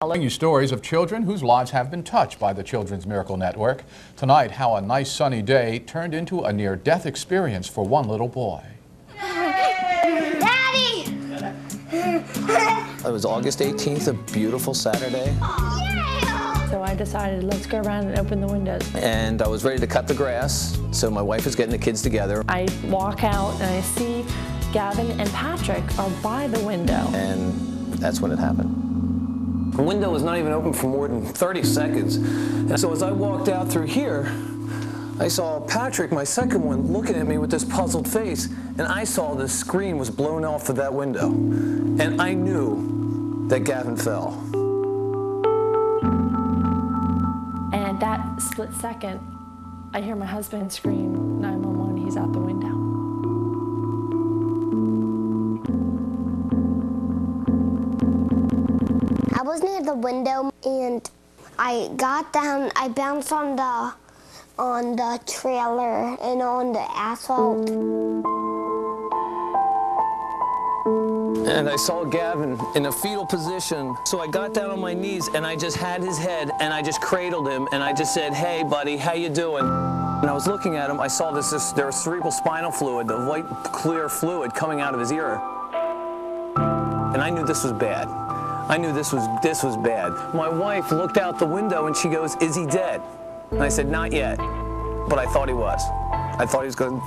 Telling you stories of children whose lives have been touched by the Children's Miracle Network. Tonight, how a nice sunny day turned into a near-death experience for one little boy. Daddy! It was August 18th, a beautiful Saturday. So I decided, let's go around and open the windows. And I was ready to cut the grass, so my wife was getting the kids together. I walk out and I see Gavin and Patrick are by the window. And that's when it happened. The window was not even open for more than 30 seconds. And so as I walked out through here, I saw Patrick, my second one, looking at me with this puzzled face, and I saw the screen was blown off of that window. And I knew that Gavin fell. And that split second, I hear my husband scream 911, he's out the window. I was near the window and I got down, I bounced on the trailer and on the asphalt. And I saw Gavin in a fetal position. So I got down on my knees and I just had his head and I just cradled him and I just said, "Hey buddy, how you doing?" And I was looking at him, I saw there was cerebral spinal fluid, the white clear fluid coming out of his ear. And I knew this was bad. I knew this was bad. My wife looked out the window and she goes, "Is he dead?" And I said, "Not yet," but I thought he was. I thought he was going.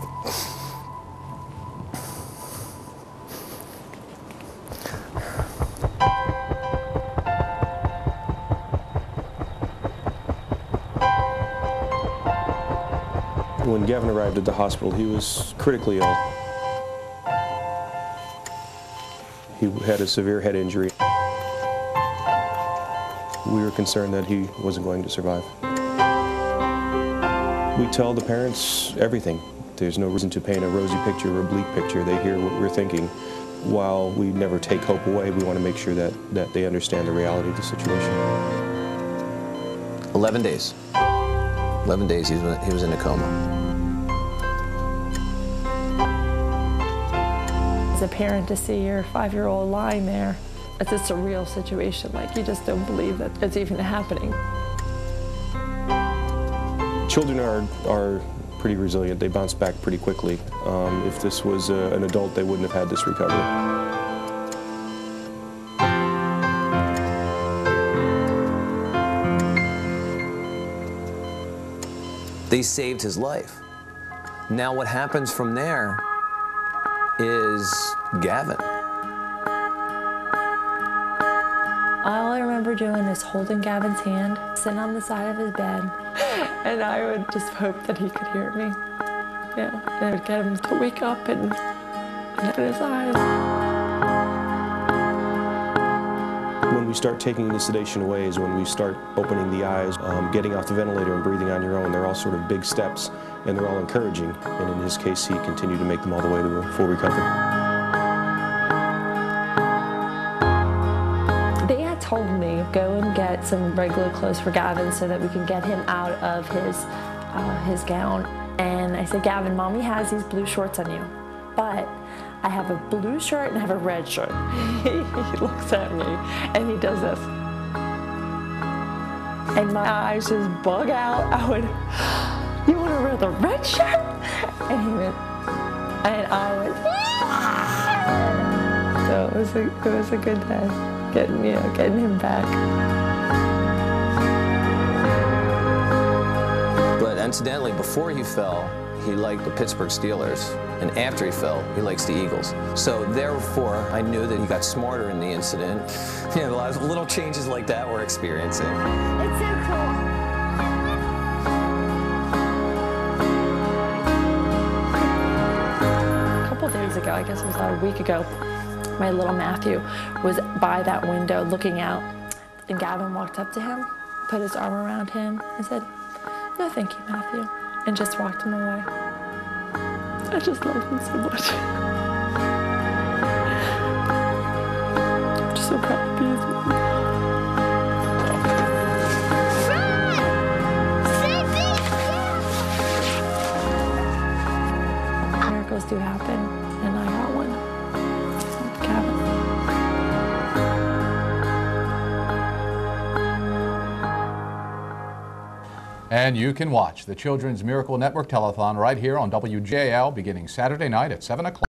When Gavin arrived at the hospital, he was critically ill. He had a severe head injury. We were concerned that he wasn't going to survive. We tell the parents everything. There's no reason to paint a rosy picture or a bleak picture. They hear what we're thinking. While we never take hope away, we want to make sure that they understand the reality of the situation. 11 days. 11 days he was in a coma. As a parent, to see your 5-year-old lying there, it's a surreal situation. Like, you just don't believe that it's even happening. Children are pretty resilient. They bounce back pretty quickly. If this was an adult, they wouldn't have had this recovery. They saved his life. Now what happens from there is Gavin. All I remember doing is holding Gavin's hand, sitting on the side of his bed, and I would just hope that he could hear me. Yeah, and I would get him to wake up and open his eyes. When we start taking the sedation away is when we start opening the eyes, getting off the ventilator and breathing on your own. They're all sort of big steps, and they're all encouraging. And in his case, he continued to make them all the way to a full recovery. They had told me, go and get some regular clothes for Gavin so that we can get him out of his gown. And I said, "Gavin, Mommy has these blue shorts on you, but I have a blue shirt and I have a red shirt." He looks at me and he does this. And my eyes just bug out. I went, "You want to wear the red shirt?" And he went, and I went, "Yeah!" So it was a good day, getting him back. But incidentally, before he fell, he liked the Pittsburgh Steelers, and after he fell, he likes the Eagles. So therefore, I knew that he got smarter in the incident. You know, a lot of little changes like that we're experiencing. It's so cool. A couple days ago, I guess it was about a week ago, my little Matthew was by that window looking out, and Gavin walked up to him, put his arm around him, and said, "No, thank you, Matthew," and just walked him away. I just love him so much. I'm just so proud to be his mom. Miracles do happen, and I got one. Gavin. And you can watch the Children's Miracle Network Telethon right here on WJL beginning Saturday night at 7 o'clock.